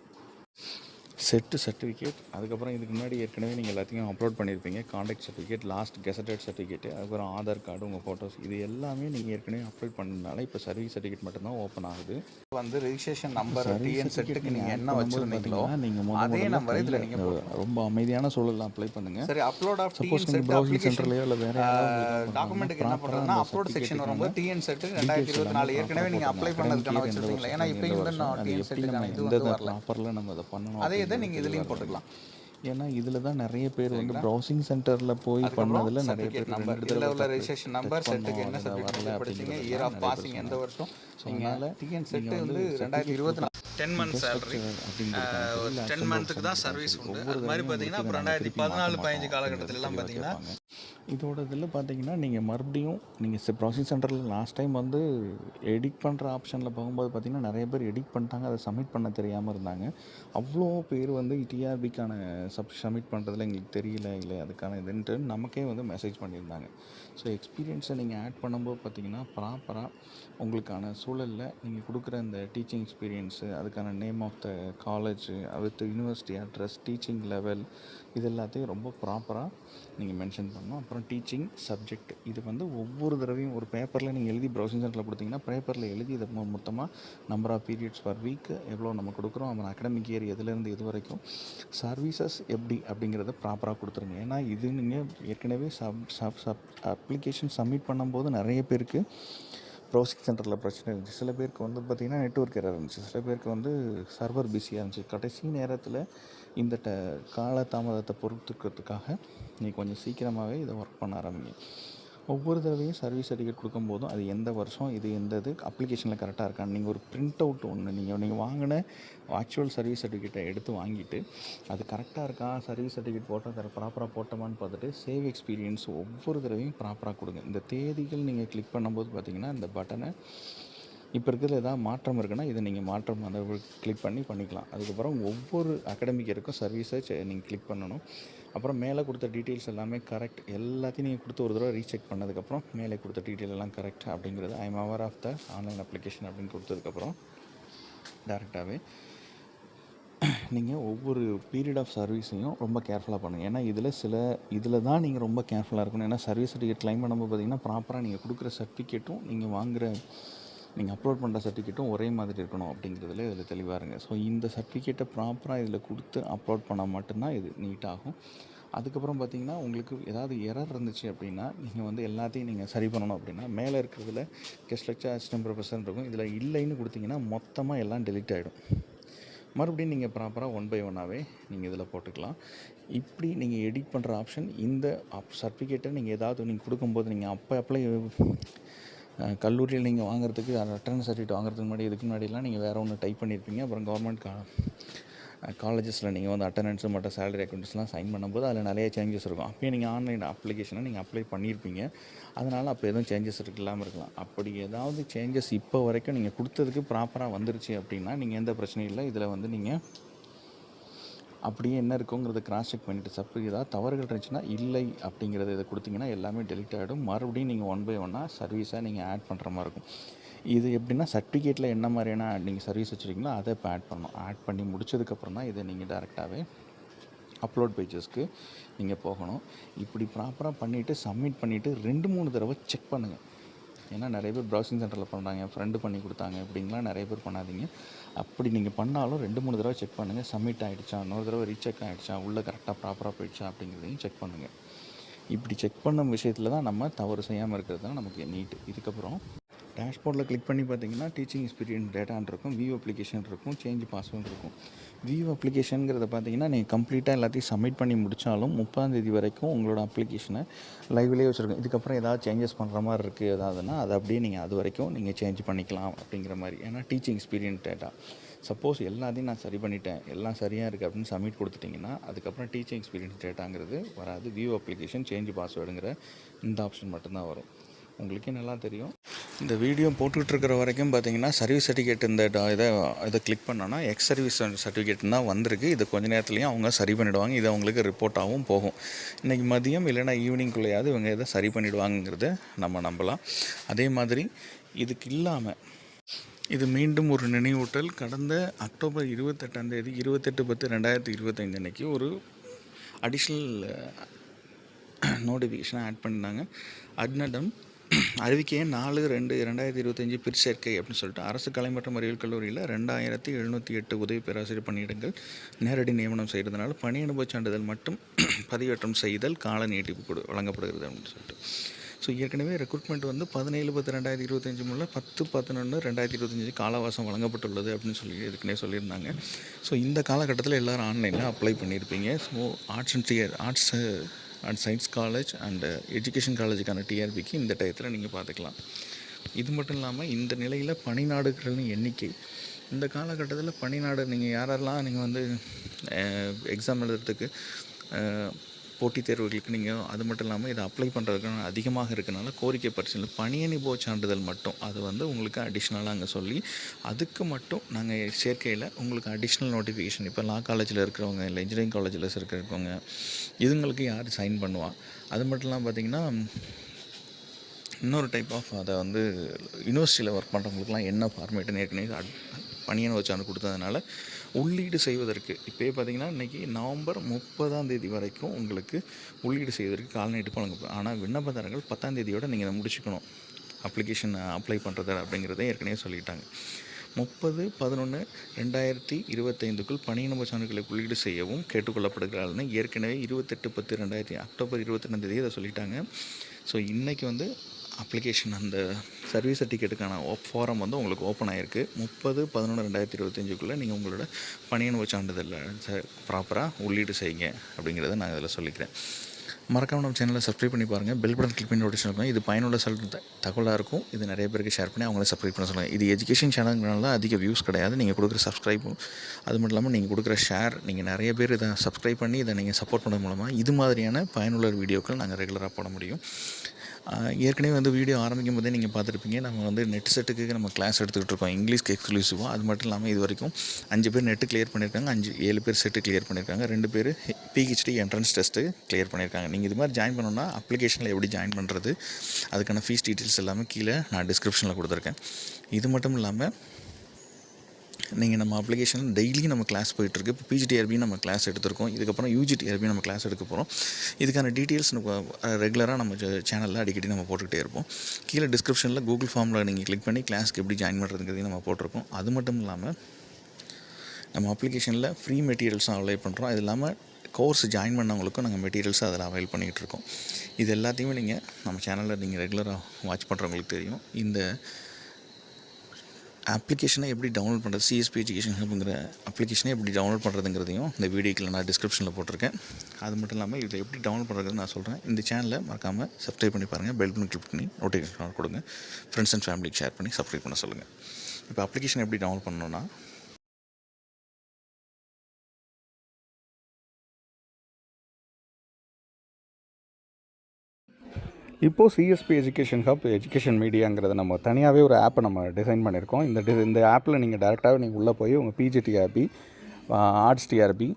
செட்டு சர்டிஃபிகேட், அதுக்கப்புறம் இதுக்கு முன்னாடி ஏற்கனவே நீங்கள் எல்லாத்தையும் அப்லோட் பண்ணியிருப்பீங்க. Contact certificate, last gazetted certificate, அதுக்கப்புறம் ஆதார் கார்டு, உங்கள் ஃபோட்டோஸ், இது எல்லாமே நீங்கள் ஏற்கனவே அப்லோட் பண்ணதுனால இப்போ சர்வீஸ் சர்டிஃபிகேட் மட்டும்தான் ஓப்பன் ஆகுது. வந்து ரெஜிஸ்ட்ரேஷன் நம்பர் டிஎன் செட்டுக்கு நீங்கள் என்ன வச்சுருந்தீங்களோ அதே நம்பரை இதில் நீங்கள் ரொம்ப அமைதியான சூழலில் அப்ளை பண்ணுங்கள். சரி, அப்லோட் ஆஃப் சப்போஸ் நீங்கள் ப்ரௌசிங் சென்டர்லையோ இல்லை வேறு டாக்குமெண்ட்டுக்கு என்ன பண்ணுறதுன்னா அப்லோட் செக்ஷன் வரும்போது டிஎன் செட்டு 2024 ஏற்கனவே நீங்கள் அப்ளை பண்ணதுக்கான வச்சுருந்தீங்களா? ஏன்னா இப்போ வந்து நான் டிஎன் செட்டுக்கான இது வந்து வரல. ப்ராப்பரில் நம்ம அதை பண்ணணும். அதே இதை நீங்கள் இதுலேயும் போட்டுக்கலாம். ஏன்னா இதில் தான் நிறைய பேர் வந்து ப்ரௌசிங் சென்டரில் போய் பண்ணதில் நிறைய பேர் நம்பர் இதில் உள்ள ரெஜிஸ்ட்ரேஷன் நம்பர் செட்டுக்கு என்ன சர்டிஃபிகேட் படிச்சீங்க, இயர் ஆஃப் பாசிங் எந்த வருஷம், நீங்கள் டிஎன் செட்டு வந்து 2024 10 மந்த்ஸ் சேலரி 10 மந்த்துக்கு தான் சர்வீஸ் உண்டு. அது மாதிரி பார்த்தீங்கன்னா அப்புறம் 2014-15 காலகட்டத்திலலாம் பார்த்தீங்கன்னா இதோட இதில் பார்த்தீங்கன்னா நீங்கள் மறுபடியும் நீங்கள் ப்ராசஸிங் சென்டரில் லாஸ்ட் டைம் வந்து எடிட் பண்ணுற ஆப்ஷனில் போகும்போது பார்த்தீங்கன்னா நிறைய பேர் எடிட் பண்ணிட்டாங்க, அதை சப்மிட் பண்ண தெரியாமல் இருந்தாங்க. அவ்வளோ பேர் வந்து டிஆர்பிக்கான சப்மிட் பண்ணுறதுல எங்களுக்கு தெரியல, இல்லை அதுக்கான இதுன்ட்டு நமக்கே வந்து மெசேஜ் பண்ணியிருந்தாங்க. ஸோ எக்ஸ்பீரியன்ஸை நீங்கள் ஆட் பண்ணும்போது பார்த்தீங்கன்னா ப்ராப்பராக உங்களுக்கான சூழலில் நீங்கள் கொடுக்குற இந்த டீச்சிங் எக்ஸ்பீரியன்ஸு, அதுக்கான name of the college with university address, teaching level, இது எல்லாத்தையும் ரொம்ப ப்ராப்பராக நீங்கள் மென்ஷன் பண்ணணும். அப்புறம் டீச்சிங் சப்ஜெக்ட், இது வந்து ஒவ்வொரு தடவையும் ஒரு பேப்பரில் நீங்கள் எழுதி ப்ரௌசிங் சென்டரில் கொடுத்தீங்கன்னா பேப்பரில் எழுதி இதை மொத்தமாக number of periods per week எவ்வளோ நம்ம கொடுக்குறோம், அப்புறம் அகடமிக் இயர் எதுலேருந்து இது வரைக்கும், சர்வீசஸ் எப்படி அப்படிங்கிறத ப்ராப்பராக கொடுத்துருங்க. ஏன்னா இது நீங்கள் ஏற்கனவே அப்ளிகேஷன் சப்மிட் பண்ணும்போது நிறைய பேருக்கு ப்ரௌசிங் சென்டரில் பிரச்சனை இருந்துச்சு. சில பேருக்கு வந்து பார்த்திங்கன்னா நெட்வொர்க் எரர் இருந்துச்சு, சில பேருக்கு வந்து சர்வர் பிஸியாக இருந்துச்சு. கடைசி நேரத்தில் இந்த காலதாமதத்தை பொறுத்துக்கிறதுக்காக நீங்கள் கொஞ்சம் சீக்கிரமாகவே இதை ஒர்க் பண்ண ஆரம்பிங்க. ஒவ்வொரு தடவையும் சர்வீஸ் சர்டிஃபிகேட் கொடுக்கும்போதும் அது எந்த வருஷம் இது எந்த இது அப்ளிகேஷனில் கரெக்டாக இருக்கான்னு நீங்கள் ஒரு பிரிண்ட் அவுட் ஒன்று நீங்கள் வாங்கின ஆக்சுவல் சர்வீஸ் சர்டிஃபிகேட்டை எடுத்து வாங்கிட்டு அது கரெக்டாக இருக்கா, சர்வீஸ் சர்டிஃபிகேட் போட்டால் ப்ராப்பராக போட்டோமான்னு பார்த்துட்டு சேவ் எக்ஸ்பீரியன்ஸ் ஒவ்வொரு தடவையும் ப்ராப்பராக கொடுங்க. இந்த தேதிகள் நீங்கள் கிளிக் பண்ணும்போது பார்த்தீங்கன்னா இந்த பட்டனை இப்போ இருக்கிறதுல ஏதாவது மாற்றம் இருக்குன்னா இதை நீங்கள் மாற்றம் அந்த கிளிக் பண்ணிக்கலாம். அதுக்கப்புறம் ஒவ்வொரு அகாடமிக் இருக்கும் சர்வீஸை நீங்கள் கிளிக் பண்ணணும். அப்புறம் மேலே கொடுத்த டீட்டெயில்ஸ் எல்லாமே கரெக்ட், எல்லாத்தையும் நீங்கள் கொடுத்து ஒரு தடவை ரீசெக் பண்ணதுக்கப்புறம் மேலே கொடுத்த டீட்டெயில் எல்லாம் கரெக்ட் அப்படிங்கிறது I am aware of the online application அப்படின்னு கொடுத்ததுக்கப்புறம் டேரெக்டாகவே நீங்கள் ஒவ்வொரு பீரியட் ஆஃப் சர்வீஸையும் ரொம்ப கேர்ஃபுல்லாக பண்ணுங்கள். ஏன்னா இதில் தான் நீங்கள் ரொம்ப கேர்ஃபுல்லாக இருக்கணும். ஏன்னா சர்வீஸ் சர்டிஃபிகேட் கிளைம் பண்ணும்போது பார்த்தீங்கன்னா ப்ராப்பராக நீங்கள் கொடுக்குற சர்டிஃபிகேட்டும் நீங்கள் அப்லோட் பண்ணுற சர்டிஃபிகேட்டும் ஒரே மாதிரி இருக்கணும் அப்படிங்கிறதுல இதில் தெளிவாக இருங்க. ஸோ இந்த சர்டிஃபிகேட்டை ப்ராப்பராக இதில் கொடுத்து அப்லோட் பண்ணால் மட்டும்தான் இது நீட்டாகும். அதுக்கப்புறம் பார்த்திங்கன்னா உங்களுக்கு ஏதாவது எரர் இருந்துச்சு அப்படின்னா நீங்கள் எல்லாத்தையும் நீங்கள் சரி பண்ணணும் அப்படின்னா மேலே இருக்கிறதுல கெஸ்ட் லெக்சர் அசிஸ்டன்ட் ப்ரொஃபஸர் இருக்கும். இதில் இல்லைன்னு கொடுத்தீங்கன்னா மொத்தமாக எல்லாம் டெலிட் ஆகிடும். மறுபடியும் நீங்கள் ப்ராப்பராக 1 by 1ஆகவே நீங்கள் இதில் போட்டுக்கலாம். இப்படி நீங்கள் எடிட் பண்ணுற ஆப்ஷன் இந்த சர்டிஃபிகேட்டை நீங்கள் ஏதாவது நீங்கள் கொடுக்கும்போது நீங்கள் அப்ளை கல்லூரியில் நீங்கள் வாங்குறதுக்கு அட்டெண்டன்ஸ் சர்டிஃபிகேட் வாங்குறதுக்கு முன்னாடி இதுக்கு முன்னாடிலாம் நீங்கள் வேறு ஒன்று டைப் பண்ணியிருப்பீங்க. அப்புறம் கவர்மெண்ட் காலேஜஸில் நீங்கள் அட்டெண்டன்ஸு மற்றும் சேலரி அக்கௌண்ட்ஸ்லாம் சைன் பண்ணும்போது அதில் நிறைய சேஞ்சஸ் இருக்கும். அப்போயே நீங்கள் ஆன்லைன் அப்ளிகேஷனை நீங்கள் அப்ளை பண்ணியிருப்பீங்க. அதனால் அப்போ எதுவும் சேஞ்சஸ் இல்லாமல் இருக்கலாம். அப்படி ஏதாவது சேஞ்சஸ் இப்போ வரைக்கும் நீங்கள் கொடுத்ததுக்கு ப்ராப்பராக வந்துருச்சு அப்படின்னா நீங்கள் எந்த பிரச்சனையும் இல்லை. இதில் நீங்கள் அப்படியே என்ன இருக்குங்கிறத கிராஸ் செக் பண்ணிவிட்டு ஏதாவது தவறுகள் இருந்துச்சுன்னா இல்லை அப்படிங்கிறத இதை கொடுத்தீங்கன்னா எல்லாமே டெலிட் ஆகிடும். மறுபடியும் நீங்கள் 1 by 1ஆக சர்வீஸாக நீங்கள் ஆட் பண்ணுற மாதிரி இருக்கும். இது எப்படின்னா சர்டிஃபிகேட்டில் என்ன மாதிரியான நீங்கள் சர்வீஸ் வச்சுருக்கீங்களோ அதை இப்போ ஆட் பண்ணணும். ஆட் பண்ணி முடிச்சதுக்கப்புறம் தான் இதை நீங்கள் டேரெக்டாகவே அப்லோட் பேஜஸ்க்கு நீங்கள் போகணும். இப்படி ப்ராப்பராக பண்ணிவிட்டு சப்மிட் பண்ணிவிட்டு 2-3 தடவை செக் பண்ணுங்கள். ஏன்னா நிறைய பேர் ப்ரௌசிங் சென்டரில் பண்ணுறாங்க, ஃப்ரெண்டு பண்ணி கொடுத்தாங்க இப்படிங்கலாம் நிறைய பேர் பண்ணாதீங்க. அப்படி நீங்கள் பண்ணாலும் 2-3 தடவை செக் பண்ணுங்கள். சப்மிட் ஆகிடுச்சா, இன்னொரு தடவை ரீசெக் ஆகிடுச்சா, உள்ளே கரெக்டாக ப்ராப்பராக போயிடுச்சா அப்படிங்கிறதையும் செக் பண்ணுங்கள். இப்படி செக் பண்ண விஷயத்தில் தான் நம்ம தவறு செய்யாமல் இருக்கிறது தான் நமக்கு நீட்டு. இதுக்கப்புறம் டேஷ்போர்டில் கிளிக் பண்ணி பார்த்தீங்கன்னா டீச்சிங் எக்ஸ்பீரியன்ஸ் டேட்டான்னு இருக்கும், வியூ அப்ளிகேஷன் இருக்கும், சேஞ்ச் பாஸ்வேர்டு இருக்கும். வியூ அப்ளிகேஷனுங்கிறத பார்த்தீங்கன்னா நீங்கள் கம்ப்ளீட்டாக எல்லாத்தையும் சப்மிட் பண்ணி முடித்தாலும் 30ஆம் தேதி வரைக்கும் உங்களோட அப்ளிகேஷனை லைவ்லேயே வச்சுருக்கோம். இதுக்கப்புறம் ஏதாவது சேஞ்சஸ் பண்ணுற மாதிரி இருக்குது ஏதாவதுன்னா அது அப்படியே நீங்கள் அது வரைக்கும் நீங்கள் சேஞ்ச் பண்ணிக்கலாம் அப்படிங்கிற மாதிரி. ஏன்னா டீச்சிங் எக்ஸ்பீரியன்ஸ் டேட்டா சப்போஸ் எல்லாத்தையும் நான் சரி பண்ணிட்டேன், எல்லாம் சரியாக இருக்குது அப்படின்னு சப்மிட் கொடுத்துட்டிங்கன்னா அதுக்கப்புறம் டீச்சிங் எக்ஸ்பீரியன்ஸ் டேட்டாங்கிறது வராது. வியூ அப்ளிகேஷன் சேஞ்ச் பாஸ்வேர்டுங்கிற இந்த ஆப்ஷன் மட்டும்தான் வரும். உங்களுக்கே நல்லா தெரியும். இந்த வீடியோ போட்டுக்கிட்டு இருக்கிற வரைக்கும் பார்த்தீங்கன்னா சர்வீஸ் சர்டிஃபிகேட் இந்த இதை கிளிக் பண்ணோன்னா எக்ஸ் சர்வீஸ் சர்டிஃபிகேட் தான் வந்திருக்கு. இது கொஞ்சம் நேரத்துலையும் அவங்க சரி பண்ணிவிடுவாங்க. இது அவங்களுக்கு ரிப்போர்ட்டாகவும் போகும். இன்றைக்கி மதியம் இல்லைனா ஈவினிங்குள்ளேயாவது இவங்க இதை சரி பண்ணிவிடுவாங்கிறத நம்ம நம்பலாம். அதே மாதிரி இதுக்கு இல்லாமல் இது மீண்டும் ஒரு நினைவூட்டல். கடந்த அக்டோபர் 28ஆம் தேதி 28/10/2025 அன்றைக்கி ஒரு அடிஷ்னல் நோட்டிஃபிகேஷனை ஆட் பண்ணியிருந்தாங்க. அட்னடம் அறிவிக்கையை 4/2/2025 பிற்சேர்க்கை அப்படின்னு சொல்லிட்டு அரசு கலை மற்றும் அறிவியல் கல்லூரியில் 2708 உதவி பேராசிரியர் பணியிடங்கள் நேரடி நியமனம் செய்கிறதுனால பணி அனுபவ சான்றிதழ் மட்டும் பதிவேற்றம் செய்தல் கால நீட்டிப்பு வழங்கப்படுகிறது அப்படின்னு சொல்லிட்டு. ஸோ ஏற்கனவே ரெக்ரூட்மெண்ட் 17/10/2025 முதல்ல 10/11/2025 காலவாசம் வழங்கப்பட்டுள்ளது அப்படின்னு சொல்லி ஏற்கனவே சொல்லியிருந்தாங்க. ஸோ இந்த காலகட்டத்தில் எல்லோரும் ஆன்லைனில் அப்ளை பண்ணியிருப்பீங்க. So arts and science college and education காலேஜுக்கான டிஆர்பிக்கு இந்த டயத்தில் நீங்கள் பார்த்துக்கலாம். இது மட்டும் இல்லாமல் இந்த நிலையில் பணிநாடுகளின் எண்ணிக்கை இந்த காலகட்டத்தில் பணிநாடு நீங்கள் யாரெல்லாம் நீங்கள் எக்ஸாம் எழுதுறதுக்கு போட்டித் தேர்வுகளுக்கு நீங்கள் அது மட்டும் இல்லாமல் இதை அப்ளை பண்ணுறதுக்கு அதிகமாக இருக்கனால கோரிக்கை பரிசீலனை பணி அனுபவ சான்றிதழ் மட்டும் அது உங்களுக்கு அடிஷ்னலாக அங்கே சொல்லி அதுக்கு மட்டும் நாங்கள் சேர்க்கையில் உங்களுக்கு அடிஷ்னல் நோட்டிஃபிகேஷன் இப்போ லா காலேஜில் இருக்கிறவங்க இல்லை இன்ஜினியரிங் காலேஜில் இருக்கிறவங்க இதுங்களுக்கு யார் சைன் பண்ணுவா. அது மட்டும் இல்லாமல் பார்த்திங்கன்னா இன்னொரு டைப் ஆஃப் அதை யூனிவர்சிட்டியில் ஒர்க் பண்ணுறவங்களுக்குலாம் என்ன ஃபார்மேட்டுன்னு ஏற்கனவே பணியான சான்று கொடுத்ததுனால உள்ளீடு செய்வதற்கு இப்போயே பார்த்திங்கன்னா இன்றைக்கி நவம்பர் 30ஆம் தேதி வரைக்கும் உங்களுக்கு உள்ளீடு செய்வதற்கு கால நீட்டிப்பு வழங்கப்படும். ஆனால் விண்ணப்பதாரர்கள் 10ஆம் தேதியோடு நீங்கள் முடிச்சுக்கணும் அப்ளிகேஷன் அப்ளை பண்ணுறது அப்படிங்கிறத ஏற்கனவே சொல்லிட்டாங்க. 30/11/2025 பணியினம சான்றுகளை உள்ளீடு செய்யவும் கேட்டுக்கொள்ளப்படுகிறாள்னு ஏற்கனவே 28/10/2000 அக்டோபர் 28ஆம் தேதி அதை சொல்லிட்டாங்க. ஸோ இன்றைக்கி அப்ளிகேஷன் அந்த சர்வீஸ் சர்டிஃபிகேட்டுக்கான ஃபாரம் உங்களுக்கு ஓப்பன் ஆகிருக்கு. 30/11/2025 நீங்கள் உங்களோட பணியனுபவ சான்றிதழில் ப்ராப்பராக உள்ளீடு செய்யுங்க அப்படிங்கிறத நான் இதில் சொல்லிக்கிறேன். மறக்காம நம்ம சேனலை சப்ஸ்கிரைப் பண்ணி பாருங்கள். பெல் பட்டன் கிளிக் பண்ணி நோட்டிஃபிகேஷன் இருக்கும். இது பயனுள்ள தகவலாக இருக்கும். இது நிறைய பேருக்கு ஷேர் பண்ணி அவங்கள சப்ஸ்கிரைப் பண்ண சொல்லுங்கள். இது எஜுகேஷன் சேனல்னால அதிக வியூஸ் கிடையாது. நீங்கள் கொடுக்குற சப்ஸ்கிரைபும் அது மட்டும் இல்லாமல் நீங்கள் கொடுக்குற ஷேர், நீங்கள் நிறைய பேர் இதை சப்ஸ்கிரைப் பண்ணி இதை நீங்கள் சப்போர்ட் பண்ணது மூலமாக இது மாதிரியான பயனுள்ள வீடியோக்கள் நாங்கள் ரெகுலராக போட முடியும். ஏற்கனவே வந்து வீடியோ ஆரம்பிக்கும் போதே நீங்கள் பார்த்துருப்பீங்க, நம்ம வந்து நெட் செட்டுக்கு நம்ம கிளாஸ் எடுத்துக்கிட்டு இருக்கோம், இங்கிலீஷ்க்கு எக்ஸ்க்ளூசிவாக. அது மட்டும் இல்லாமல் இது வரைக்கும் 5 பேர் நெட்டு கிளியர் பண்ணியிருக்காங்க, 7 பேர் செட்டு கிளியர் பண்ணியிருக்காங்க, 2 பேர் PhD என்ட்ரன்ஸ் டெஸ்ட்டு கிளியர் பண்ணியிருக்காங்க. நீங்கள் இது மாதிரி ஜாயின் பண்ணணுன்னா அப்ளிகேஷனில் எப்படி ஜாயின் பண்ணுறது, அதுக்கான ஃபீஸ் டீட்டெயில்ஸ் எல்லாமே கீழே நான் டிஸ்கிரிப்ஷனில் கொடுத்துருக்கேன். இது மட்டும் இல்லாமல் நீங்கள் நம்ம அப்ளிகேஷன் டெய்லி நம்ம கிளாஸ் போயிட்டுருக்கு. இப்போ PGTRB நம்ம கிளாஸ் எடுத்திருக்கோம். இதுக்கப்புறம் UGTRB நம்ம கிளாஸ் எடுக்க போகிறோம். இதுக்கான டீட்டெயில்ஸ் ரெகுலராக நம்ம சேனலில் அடிக்கடி நம்ம போட்டுக்கிட்டே இருப்போம். கீழே டிஸ்கிரிப்ஷனில் கூகுள் ஃபார்மில் நீங்கள் கிளிக் பண்ணி கிளாஸ்க்கு எப்படி ஜாயின் பண்ணுறதுங்கிறதையும் நம்ம போட்டிருக்கோம். அது மட்டும் இல்லாமல் நம்ம அப்ளிகேஷனில் ஃப்ரீ மெட்டீரியல்ஸும் அவைல் பண்ணுறோம். அது இல்லாமல் கோர்ஸ் ஜாயின் பண்ணவங்களுக்கும் நாங்கள் மெட்டீரியல்ஸை அதில் அவைல் பண்ணிகிட்டு இருக்கோம். இது எல்லாத்தையுமே நீங்கள் நம்ம சேனலில் நீங்கள் ரெகுலராக வாட்ச் பண்ணுறவங்களுக்கு தெரியும். இந்த அப்ளிகேஷனை எப்படி டவுன்லோட் பண்ணுறது, CSP எஜுகேஷன் ஹப்ங்கிற அப்ளிகேஷனை எப்படி டவுன்லோட் பண்ணுறதுங்கிறதையும் இந்த வீடியோக்கில் நான் டிஸ்கிரிப்ஷனில் போட்டிருக்கேன். அது மட்டும் இல்லாமல் இதை எப்படி டவுன்லோட் பண்ணுறதுன்னு நான் சொல்கிறேன். இந்த சேனலை மறக்காமல் சப்ஸ்கிரைப் பண்ணி பாருங்கள். பெல் பட்டன் கிளிக் பண்ணி நோட்டிஃபிகேஷன் கொடுங்க. ஃப்ரெண்ட்ஸ் அண்ட் ஃபேமிலிக்கு ஷேர் பண்ணி சப்ஸ்கிரைப் பண்ண சொல்லுங்கள். இப்போ அப்ளிகேஷன் எப்படி டவுன்லோட் பண்ணணுன்னா, இப்போது CSP எஜுகேஷன் ஹப் எஜுகேஷன் மீடியாங்கிறத நம்ம தனியாகவே ஒரு ஆப்பை நம்ம டிசைன் பண்ணியிருக்கோம். இந்த ஆப்பில் நீங்கள் டேரெக்டாகவே நீங்கள் உள்ளே போய் உங்கள் PGTRB, ஆர்ட்ஸ் TRB,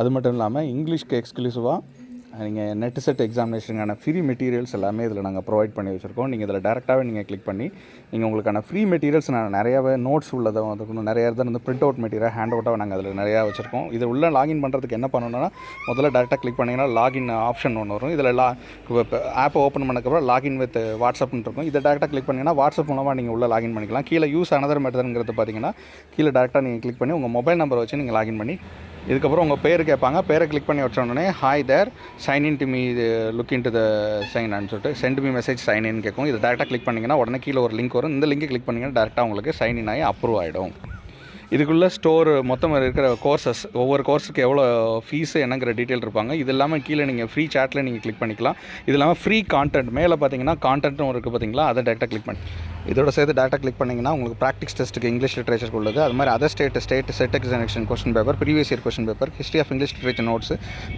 அது மட்டும் இல்லாமல் இங்கிலீஷ்க்கு எக்ஸ்க்ளூசிவாக நீங்கள் நெட் செட் எக்ஸாமினேஷனுக்கான ஃப்ரீ மெட்டீரியல்ஸ் எல்லாமே இதில் நாங்கள் ப்ரொவைட் பண்ணி வச்சுருக்கோம். நீங்கள் இதில் டேரெக்டாகவே நீங்கள் கிளிக் பண்ணி நீங்கள் உங்களுக்கான ஃப்ரீ மெட்டீரியல்ஸ் நான் நிறையாவே நோட்ஸ் உள்ளதை வந்து நிறையா இடத்துல வந்து பிரிண்ட் அவுட் மெட்டீரியல் ஹேண்ட் அவுட்டாக நாங்கள் அதில் நிறையா வச்சுருக்கோம். இதில் உள்ள லாகின் பண்ணுறதுக்கு என்ன பண்ணணும்னா, முதல்ல டேரெக்டாக கிளிக் பண்ணிங்கன்னா லாகின் ஆப்ஷன் ஒன்று வரும். இதில் ஆப்பை ஓப்பன் பண்ணக்கப்புறம் லாகின் வித் வாட்ஸ்அப்னு இருக்கும். இதை டேரெக்டாக கிளிக் பண்ணிங்கன்னா வாட்ஸ்அப் மூலமாக நீங்கள் உள்ள லாகின் பண்ணிக்கலாம். கீழே யூஸ் அனதர் மெத்தட்ங்கிறது பார்த்தீங்கன்னா கீழே டேரெக்டாக நீங்கள் கிளிக் பண்ணி உங்கள் மொபைல் நம்பரை வச்சு நீங்கள் லாகின் பண்ணி இதுக்கப்புறம் உங்கள் பேர் கேட்பாங்க. பேரை கிளிக் பண்ணி வச்சோடனே hi there sign in to me look in to the sign ஆன்னு சொல்லிட்டு send me message sign in கேட்கும். இது டேரெக்டாக கிளிக் பண்ணிங்கன்னா உடனே கீழே ஒரு லிங்க் வரும். இந்த லிங்கை கிளிக் பண்ணிங்கன்னா டேரெக்டாக உங்களுக்கு சைன் இன் ஆகி அப்ரூவ் ஆகிடும். இதுக்குள்ளே ஸ்டோர் மொத்தம் இருக்கிற கோர்சஸ், ஒவ்வொரு கோர்ஸுக்கு எவ்வளோ ஃபீஸு என்னங்கிற டீட்டெயில் இருப்பாங்க. இது இல்லாமல் கீழே நீங்கள் ஃப்ரீ சாட்டில் நீங்கள் கிளிக் பண்ணிக்கலாம். இது இல்லாமல் ஃப்ரீ கான்டென்ட் மேலே பார்த்தீங்கன்னா கான்டென்ட்டும் இருக்குது பார்த்தீங்களா, அதை டேரெக்டாக கிளிக் பண்ணி இதோட சேர்த்து டேட்டா கிளிக் பண்ணிங்கன்னா உங்களுக்கு ப்ராக்டிஸ் டெஸ்ட்டுக்கு இங்கிலீஷ் லிட்ரேச்சர் உள்ளது. அது மாதிரி other state set examination question paper, previous year question paper, history of English literature notes,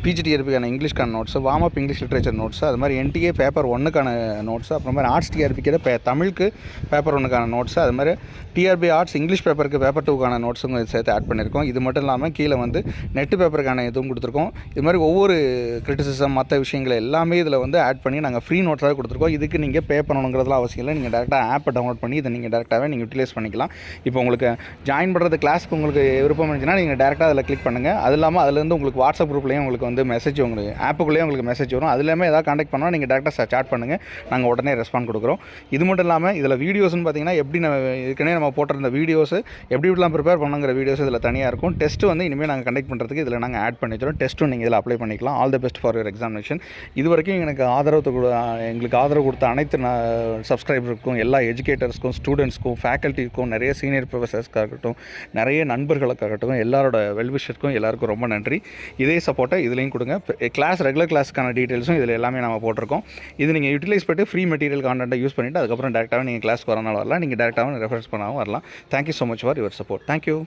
PGTRBக்கான இங்கிலீஷ்க்கான notes, warm up English literature notes, அது மாதிரி NTA பேப்பர் 1க்கான நோட்ஸ், அப்புறம் மாதிரி ஆர்ட்ஸ் TRBக்கு தமிழுக்கு பேப்பர் 1க்கான நோட்ஸ், அது மாதிரி TRB ஆர்ட்ஸ் இங்கிலீஷ் பேப்பருக்கு பேப்பர் 2க்கான நோட்ஸும் சேர்த்து ஆட் பண்ணியிருக்கோம். இது மட்டும் இல்லாமல் கீழே வந்து நெட்டு பேப்பருக்கான இதுவும் கொடுத்துருக்கோம். இது மாதிரி ஒவ்வொரு கிரிட்டிசிசம் மற்ற விஷயங்களை எல்லாமே இதில் வந்து ஆட் பண்ணி நாங்கள் ஃப்ரீ நோட்ஸாக கொடுத்துருக்கோம். இதுக்கு நீங்கள் பே பண்ணணுங்கிறதுலாம் அவசியம் இல்லை. நீங்கள் டேரெக்டாக ஆப்பை டவுன்லோட் பண்ணி இதை நீங்கள் டேரெக்டாகவே நீங்கள் யூட்டிலைஸ் பண்ணிக்கலாம். இப்போ உங்களுக்கு ஜாயின் பண்ணுறது கிளாஸ்க்கு உங்களுக்கு விருப்பம் இருந்துச்சுன்னா நீங்கள் டேரெக்டாக அதில் கிளிக் பண்ணுங்கள். அது இல்லாமல் அதுலேருந்து உங்களுக்கு வாட்ஸ்அப் குரூப்லேயும் உங்களுக்கு வந்து மெசேஜ், உங்களுக்கு ஆப்புக்குள்ளேயே உங்களுக்கு மெசேஜ் வரும். அது இல்லாமல் ஏதாவது காண்டாக்ட் பண்ணால் நீங்கள் டேரெக்டாக சாட் பண்ணுங்கள், நாங்கள் உடனே ரெஸ்பாண்ட் கொடுக்குறோம். இது மட்டும் இல்லாமல் இதில் வீடியோஸ்னு பார்த்தீங்கன்னா எப்படி ஏற்கனவே நம்ம போட்டிருந்த வீடியோஸ் எப்படி இப்படிலாம் ப்ரிப்பேர் பண்ணுங்கிற வீடியோஸ் இதில் தனியாக இருக்கும். டெஸ்ட்டு வந்து இனிமேல் நாங்கள் கண்டக்ட் பண்ணுறதுக்கு இதில் நாங்கள் ஆட் பண்ணி வச்சிடும். டெஸ்ட்டும் நீங்கள் இதில் அப்ளை பண்ணிக்கலாம். All the best for your examination. இது வரைக்கும் எங்களுக்கு ஆதரவு கொடுத்த அனைத்து சப்ஸ்கிரைபருக்கும், எல்லா எஜுகேட்டர்ஸ்க்கும், ஸ்டூடெண்ட்ஸ்க்கும், ஃபேக்கல்ட்டிக்கும், நிறைய சீனியர் ப்ரொஃபஸர்ஸ்க்காகட்டும், நிறைய நண்பர்களுக்காகட்டும், எல்லாரோட வெல்விஷருக்கும் எல்லாருக்கும் ரொம்ப நன்றி. இதே சப்போர்ட்டை இதுலேயும் கொடுங்க. ரெகுலர் கிளாஸுக்கான டீட்டெயில்ஸும் இதில் எல்லாமே நம்ம போட்டிருக்கோம். இது நீங்கள் யூட்டிலைஸ் பண்ணிட்டு ஃப்ரீ மெட்டீரியல் கான்டென்ட்டை யூஸ் பண்ணிவிட்டு அதுக்கப்புறம் டேரெக்டாகவே நீங்கள் கிளாஸ்க்கு வரனாலும் வரலாம், நீங்கள் டேரெக்டாகவும் ரெஃபரன்ஸ் பண்ணாலும் வரலாம். Thank you so much for your support. Thank you.